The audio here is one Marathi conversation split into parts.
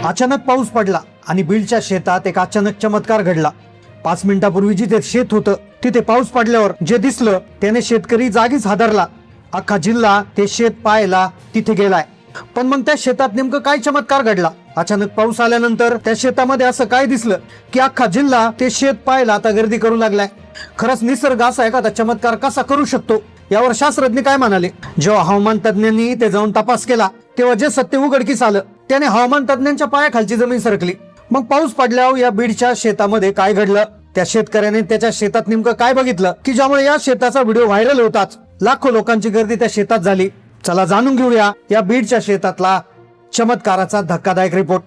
अचानक पाऊस पडला आणि बीडच्या शेतात एक अचानक चमत्कार घडला। 5 मिनिटापूर्वी जिथे शेत होतं तिथे पाऊस पडल्यावर जे दिसलं त्याने शेतकरी जागीच हादरला। अख्खा जिल्हा ते शेत पाहायला तिथे गेलाय। पण मग त्या शेतात नेमकं काय चमत्कार घडला? अचानक पाऊस आल्यानंतर त्या शेतामध्ये असं काय दिसलं की अख्खा जिल्हा ते शेत पाहायला आता गर्दी करू लागलाय? खरंच निसर्ग असा एखादा चमत्कार कसा करू शकतो यावर शास्त्रज्ञ काय म्हणाले? जेव्हा हवामान तज्ञांनी ते जाऊन तपास केला तेव्हा जे सत्य उघडकीस आलं त्याने हवामान तज्ञांच्या पायाखालची जमीन सरकली। मग पाऊस पडल्यावर या बीडच्या शेतामध्ये काय घडलं? त्या शेतकऱ्याने त्याच्या शेतात नेमकं काय बघितलं की ज्यामुळे या शेताचा व्हिडिओ व्हायरल होताच लाखो लोकांची गर्दी त्या शेतात झाली? चला जाणून घेऊया या बीडच्या शेतातला चमत्काराचा धक्कादायक रिपोर्ट।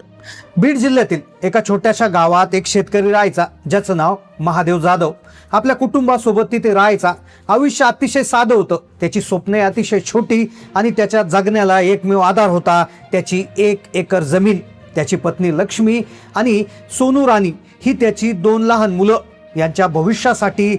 बीड जिल्ह्यातील एका छोट्याशा गावात एक शेतकरी राहायचा ज्याचं नाव महादेव जाधव। आपल्या कुटुंबासोबत तिथे राहायचा। आयुष्य अतिशय साधं होतं। त्याची स्वप्ने अतिशय छोटी आणि त्याच्या जगण्याला एकमेव आधार होता त्याची 1 एकर जमीन। त्याची पत्नी लक्ष्मी आणि सोनू राणी ही त्याची 2 लहान मुलं। यांच्या भविष्यासाठी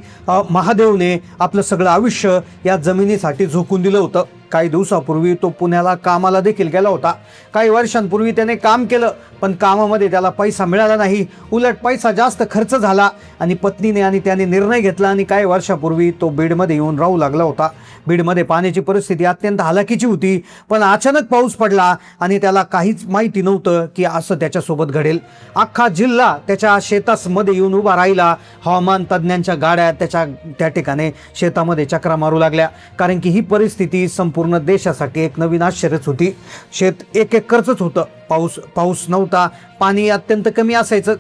महादेवने आपलं सगळं आयुष्य या जमिनीसाठी झोकून दिलं होतं। काही दिवसापूर्वी तो पुण्याला कामाला देखील गेला होता। काही वर्षांपूर्वी त्याने काम केलं पण कामामध्ये त्याला पैसा मिळाला नाही, उलट पैसा जास्त खर्च झाला आणि पत्नीने आणि त्याने निर्णय घेतला आणि काही वर्षापूर्वी तो बीडमध्ये येऊन राहू लागला होता। बीडमध्ये पाण्याची परिस्थिती अत्यंत हलाखीची होती पण अचानक पाऊस पडला आणि त्याला काहीच माहिती नव्हतं की असं त्याच्यासोबत घडेल। अख्खा जिल्हा त्याच्या शेतामध्ये येऊन उभा राहिला। हवामान तज्ञांच्या गाड्या त्या ठिकाणी शेतामध्ये चक्रा मारू लागल्या कारण की ही परिस्थिती पूर्ण देशासाठी एक नवीन आश्चर्यच होती। शेत 1 एकरच होतं। पाऊस नव्हता, पाणी अत्यंत कमी असायचं।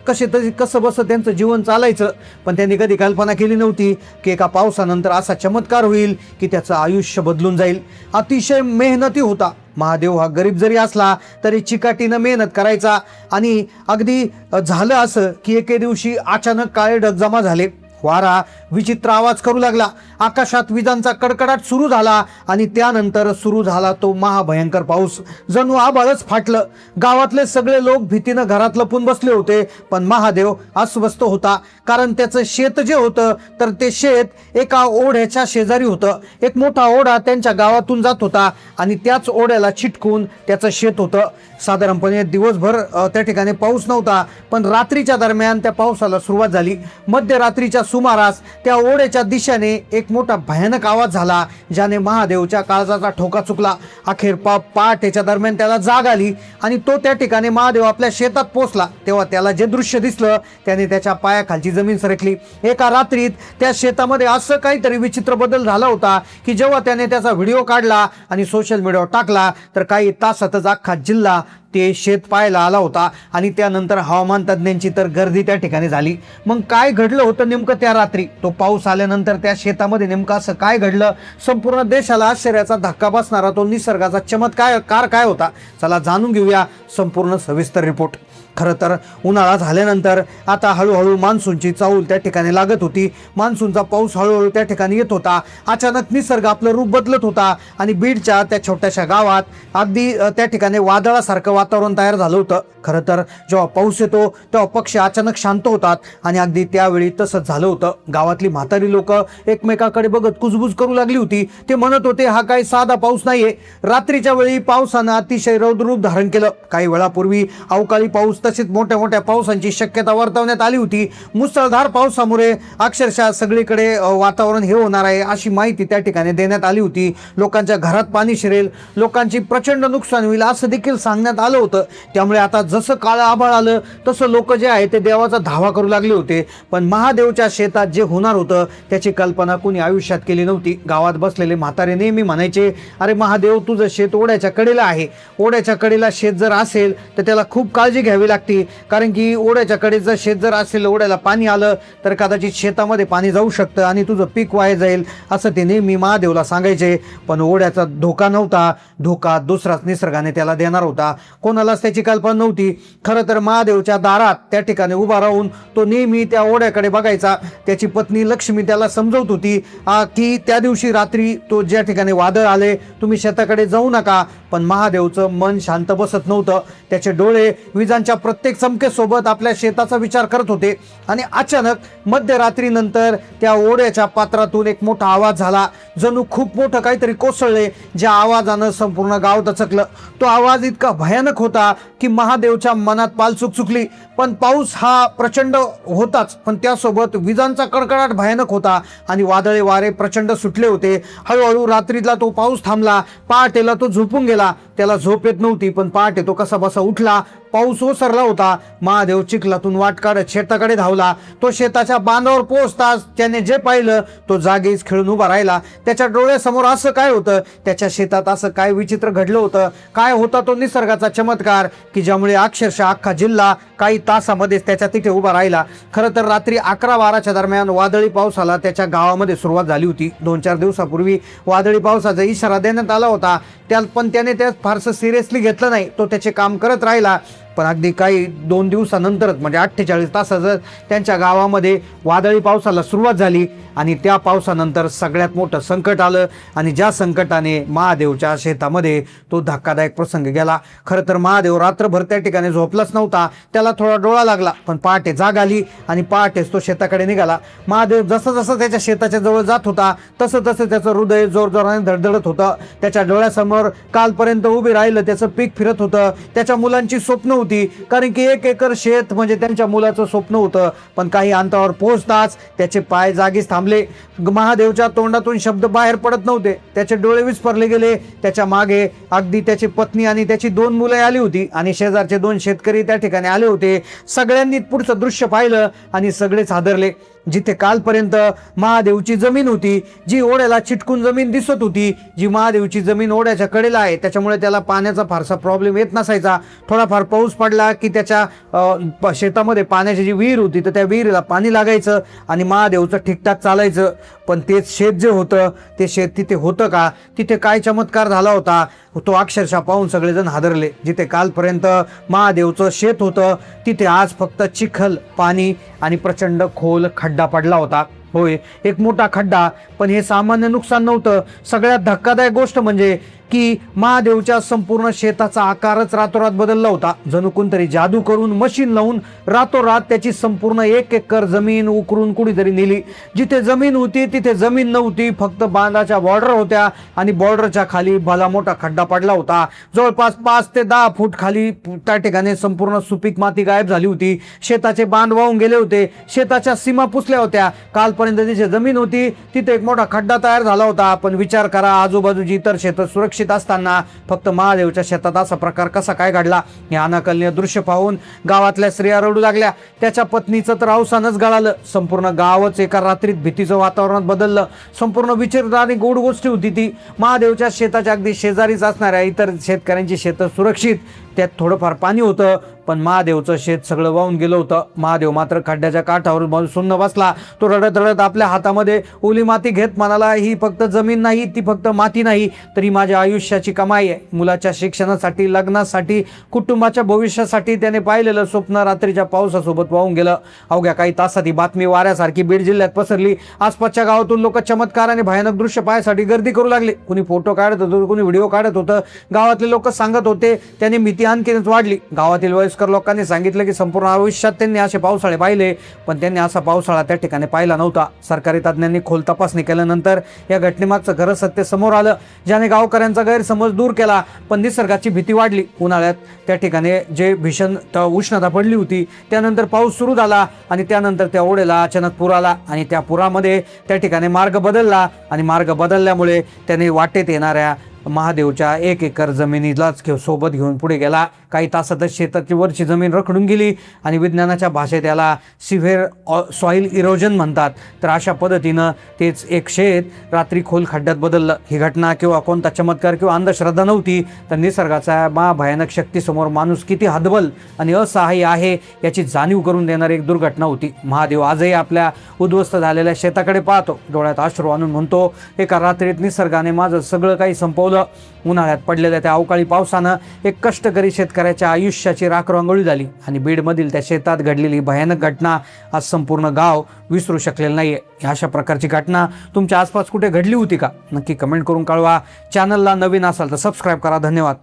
कसं बस त्यांचं जीवन चालायचं पण त्यांनी कधी कल्पना केली नव्हती की एका पावसानंतर असा चमत्कार होईल की त्याचं आयुष्य बदलून जाईल। अतिशय मेहनती होता महादेव। हा गरीब जरी असला तरी चिकाटीनं मेहनत करायचा आणि अगदी झालं असं की एके दिवशी अचानक काळे ढग जमा झाले। वारा विचित्र आवाज करू लागला। आकाशात विजांचा कडकडाट सुरू झाला आणि त्यानंतर सुरू झाला तो महाभयंकर पाऊस। जणू आभाळच फाटलं। गावातले सगळे लोक भीतीनं घरात लपून बसले होते पण महादेव अस्वस्थ होता कारण त्याचं शेत जे होतं तर ते शेत एका ओढ्याच्या शेजारी होतं। एक मोठा ओढा त्यांच्या गावातून जात होता आणि त्याच ओढ्याला चिटकून त्याचं शेत होतं। साधारणपणे दिवसभर त्या ठिकाणी पाऊस नव्हता पण रात्रीच्या दरम्यान त्या पावसाला सुरुवात झाली। मध्यरात्रीच्या सुमारास त्या ओढ्याच्या दिशेने एक मोठा भयानक आवाज झाला ज्याने महादेवच्या काळजाचा ठोका चुकला। अखेर पहाटेच्या दरम्यान त्याला जाग आली आणि तो त्या ठिकाणी महादेव आपल्या शेतात पोहोचला तेव्हा त्याला जे दृश्य दिसलं त्याने त्याच्या पायाखालची जमीन सरकली। एका रात्रीत त्या शेतामध्ये असं काहीतरी विचित्र बदल झाला होता की जेव्हा त्याने त्याचा व्हिडिओ काढला आणि सोशल मीडियावर टाकला तर काही तासातच अख्खा जिल्हा ते शेत पाहायला आला होता आणि त्यानंतर हवामान तज्ञांची तर गर्दी त्या ठिकाणी झाली। मग काय घडलं होतं नेमकं त्या रात्री? तो पाऊस आल्यानंतर त्या शेतामध्ये नेमकं असं काय घडलं? संपूर्ण देशाला आश्चर्याचा धक्का बसणारा तो निसर्गाचा चमत्कार काय होता? चला जाणून घेऊया संपूर्ण सविस्तर रिपोर्ट। खरं तर उन्हाळा झाल्यानंतर आता हळूहळू मान्सूनची चाहूल त्या ठिकाणी लागत होती। मान्सूनचा पाऊस हळूहळू त्या ठिकाणी येत होता। अचानक निसर्ग आपलं रूप बदलत होता आणि बीडच्या त्या छोट्याशा गावात अगदी त्या ठिकाणी वादळासारखं वातावरण तयार झालं होतं। खरं तर जेव्हा पाऊस येतो तेव्हा पक्षी अचानक शांत होतात आणि अगदी त्यावेळी तसंच झालं होतं। गावातली म्हातारी लोक एकमेकाकडे बघत कुजबुज करू लागली होती। ते म्हणत होते हा काही साधा पाऊस नाहीये। रात्रीच्या वेळी पावसानं अतिशय रौद्ररूप धारण केलं। काही वेळापूर्वी अवकाळी पाऊस तसेच मोठ्या पावसांची शक्यता वर्तवण्यात आली होती। मुसळधार पावसामुळे अक्षरशः सगळीकडे वातावरण हे होणार आहे अशी माहिती त्या ठिकाणी देण्यात आली होती। लोकांच्या घरात पाणी शिरेल, लोकांची प्रचंड नुकसान होईल असं देखील सांगण्यात आलं होतं। त्यामुळे आता जसं काळं आभाळ आलं तसं लोक जे आहे ते देवाचा धावा करू लागले होते पण महादेवच्या शेतात जे होणार होतं त्याची कल्पना कुणी आयुष्यात केली नव्हती। गावात बसलेले म्हातारे नेहमी म्हणायचे अरे महादेव तुझं शेत ओढ्याच्या कडेला आहे। ओढ्याच्या कडेला शेत जर असेल तर त्याला खूप काळजी घ्यावी लागते कारण की ओढ्याच्या कडेचं शेत जर असेल, ओढ्याला पाणी आलं तर कदाचित शेतामध्ये पाणी जाऊ शकतं आणि तुझं पीक वाया जाईल असं ते नेहमी महादेवला सांगायचे। पण ओढ्याचा धोका नव्हता, धोका दुसराच निसर्गाने त्याला देणार होता। कोणालाच त्याची कल्पना नव्हती। खरं तर महादेवच्या दारात त्या ठिकाणी उभा राहून तो नेहमी त्या ओढ्याकडे बघायचा। त्याची पत्नी लक्ष्मी त्याला समजवत होती की त्या दिवशी रात्री तो ज्या ठिकाणी वादळ आले तुम्ही शेताकडे जाऊ नका, पण महादेवचं मन शांत बसत नव्हतं. त्याचे डोळे विजांच्या प्रत्येक चमकेसोबत आपल्या शेताचा विचार करत होते. आणि अचानक मध्यरात्रीनंतर त्या ओढ्याच्या पात्रातून एक मोठा आवाज झाला. जणू खूप मोठं काहीतरी कोसळले. ज्या आवाजानं संपूर्ण गाव दचकलं. तो आवाज इतका भयानक होता की महादेवच्या मनात पालचूक चुकली. पण पाऊस हा प्रचंड होताच, पण त्यासोबत विजांचा कडकडाट भयानक होता आणि वादळे वारे प्रचंड सुटले होते. हळूहळू रात्रीतला तो पाऊस थांबला. पहाटेला तो झोपून गेला. त्याला झोप येत नव्हती, पण पहाटे तो कसा बसा उठला. पाऊस ओसरला होता. महादेव चिखलातून वाट काढत शेताकडे धावला. तो शेताच्या बांधावर पोहोचताच त्याने जे पाहिलं तो जागीच खिळून उभा राहिला. त्याच्या डोळ्यासमोर असं काय होतं? त्याच्या शेतात असं काय विचित्र घडलं होतं? काय होता तो निसर्गाचा चमत्कार की ज्यामुळे अक्षरशः अख्खा जिल्हा काही तासामध्येच त्याच्या तिथे उभा राहिला. खरं तर रात्री 11-12च्या दरम्यान वादळी पावसाला त्याच्या गावामध्ये सुरुवात झाली होती. 2-4 दिवसापूर्वी वादळी पावसाचा इशारा देण्यात आला होता. पण त्याने त्यात फारसं सिरियसली घेतलं नाही. तो त्याचे काम करत राहिला. पण अगदी काही 2 दिवसानंतरच म्हणजे 48 तासाचं त्यांच्या गावामध्ये वादळी पावसाला सुरुवात झाली. आणि त्या पावसानंतर सगळ्यात मोठं संकट आलं. आणि ज्या संकटाने महादेवच्या शेतामध्ये तो धक्कादायक प्रसंग गेला. खरं तर महादेव रात्रभर त्या ठिकाणी झोपलाच नव्हता. त्याला थोडा डोळा लागला, पण पहाटे जाग आली आणि पहाटेच तो शेताकडे निघाला. महादेव जसं जसं त्याच्या शेताच्या जवळ जात होता तसं तसं त्याचं हृदय जोरजोराने धडधडत होतं. त्याच्या डोळ्यासमोर कालपर्यंत उभे राहिलं त्याचं पीक फिरत होतं. त्याच्या मुलांची स्वप्न होती, कारण की 1 एकर शेत म्हणजे त्यांच्या मुलाचं स्वप्न होतं. पण काही अंतरावर पोहोचताच त्याचे पाय जागीच थांबले. महादेवच्या तोंडातून शब्द बाहेर पडत नव्हते. त्याचे डोळे विस्फरले गेले. त्याच्या मागे अगदी त्याची पत्नी आणि त्याची 2 मुलं आली होती आणि शेजारचे 2 शेतकरी त्या ठिकाणी आले होते. सगळ्यांनी पुढचं दृश्य पाहिलं आणि सगळेच हादरले. जिथे कालपर्यंत महादेवची जमीन होती, जी ओढ्याला चिटकून जमीन दिसत होती, जी महादेवची जमीन ओढ्याच्या कडेला आहे, त्याच्यामुळे त्याला पाण्याचा फारसा प्रॉब्लेम येत नसायचा. थोडाफार पाऊस पडला की त्याच्या शेतामध्ये पाण्याची जी विहीर होती तर त्या विहिरीला पाणी लागायचं आणि महादेवचं ठीकठाक चालायचं. पण तेच शेत जे होतं ते शेत तिथे होतं का? तिथे काय चमत्कार झाला होता तो अक्षरशः पाहून सगळेजण हादरले. जिथे कालपर्यंत महादेवचं शेत होतं तिथे आज फक्त चिखल, पाणी आणि प्रचंड खोल खड्डा पडला होता. होय, एक मोठा खड्डा, पण हे सामान्य नुकसान नव्हतं. सगळ्यात धक्कादायक गोष्ट म्हणजे की महादेवच्या संपूर्ण शेताचा आकारच रातोरात बदलला होता. जणू कोणतरी जादू करून मशीन लावून रातोरात त्याची संपूर्ण 1 एकर जमीन उकरून कुणीतरी नेली. जिथे जमीन होती तिथे जमीन नव्हती, फक्त बांधाच्या बॉर्डर होत्या आणि बॉर्डरच्या खाली भला मोठा खड्डा पडला होता. जवळपास 5 ते 10 फूट खाली त्या ठिकाणी संपूर्ण सुपीक माती गायब झाली होती. शेताचे बांध वाहून गेले होते. शेताच्या सीमा पुसल्या होत्या. कालपर्यंत जिथे जमीन होती तिथे एक मोठा खड्डा तयार झाला होता. पण विचार करा, आजूबाजूची इतर शेतं सुरक्षित असताना फक्त महादेवच्या शेतात असा प्रकार कसा काय घडला? हे अनाकलनीय दृश्य पाहून गावातल्या स्त्रिया रडू लागल्या. त्याच्या पत्नीचं तर अवसानच गळालं. संपूर्ण गावच एका रात्रीत भीतीचं वातावरणात बदललं. संपूर्ण विचित्र आणि गोड गोष्टी होती ती. महादेवच्या शेताच्या अगदी शेजारीच असणाऱ्या इतर शेतकऱ्यांची शेतं सुरक्षित, त्यात थोडंफार पाणी होतं, पण महादेवचं शेत सगळं वाहून गेलं होतं. महादेव मात्र खड्ड्याच्या काठावर सुन्न बसला. तो रडत रडत आपल्या हातामध्ये ओली माती घेत म्हणाला, ही फक्त जमीन नाही, ती फक्त माती नाही, तरी माझ्या आयुष्याची कमाई आहे. मुलाच्या शिक्षणासाठी, लग्नासाठी, कुटुंबाच्या भविष्यासाठी त्याने पाहिलेलं स्वप्न रात्रीच्या पावसासोबत वाहून गेलं. अवघ्या काही तासात ही बातमी वाऱ्यासारखी बीड जिल्ह्यात पसरली. आसपासच्या गावातून लोक चमत्कार आणि भयानक दृश्य पाहण्यासाठी गर्दी करू लागले. कुणी फोटो काढत होतं, कुणी व्हिडिओ काढत होतं. गावातले लोक सांगत होते. त्याने भीती आणखीनच वाढली. गावातील वयस्कर लोकांनी सांगितलं की संपूर्ण आयुष्यात त्यांनी असे पावसाळे पाहिले, पण त्यांनी असा पावसाळा त्या ठिकाणी पाहिला नव्हता. सरकारी तज्ज्ञांनी खोल तपासणी केल्यानंतर या घटनेमागचं खरं सत्य समोर आलं, ज्याने गावकऱ्यांचा गैरसमज दूर केला. पण निसर्गाची भीती वाढली. उन्हाळ्यात त्या ठिकाणी जे भीषण उष्णता पडली होती, त्यानंतर पाऊस सुरू झाला आणि त्यानंतर त्या ओढ्याला अचानक पूर आला आणि त्या पुरामध्ये त्या ठिकाणी मार्ग बदलला आणि मार्ग बदलल्यामुळे त्याने वाटेत येणाऱ्या महादेवच्या 1 एकर जमिनीलाच सोबत घेऊन पुढे गेला. काही तासातच शेताची वरची जमीन रखडून गेली आणि विज्ञानाच्या भाषेत याला सिव्हिअर सॉईल इरोजन म्हणतात. तर अशा पद्धतीनं तेच एक शेत रात्री खोल खड्ड्यात बदललं. ही घटना किंवा कोणता चमत्कार किंवा अंधश्रद्धा नव्हती, तर निसर्गाचा महाभयानक शक्तीसमोर माणूस किती हतबल आणि असहाय्य आहे याची जाणीव करून देणारी एक दुर्घटना होती. महादेव आजही आपल्या उद्ध्वस्त झालेल्या शेताकडे पाहतो, डोळ्यात अश्रू आणून म्हणतो, एका रात्रीत निसर्गाने माझं सगळं काही संपवलं. होतं. उन्हाळ्यात पडलेल्या त्या अवकाळी पावसानं एक कष्टकरी शेतकऱ्याच्या आयुष्याची राखरांगोळी झाली आणि बीडमधील त्या शेतात घडलेली भयानक घटना आज संपूर्ण गाव विसरू शकलेलं नाहीये. अशा प्रकारची घटना तुमच्या आसपास कुठे घडली होती का? नक्की कमेंट करून कळवा. चॅनलला नवीन असाल तर सबस्क्राईब करा. धन्यवाद.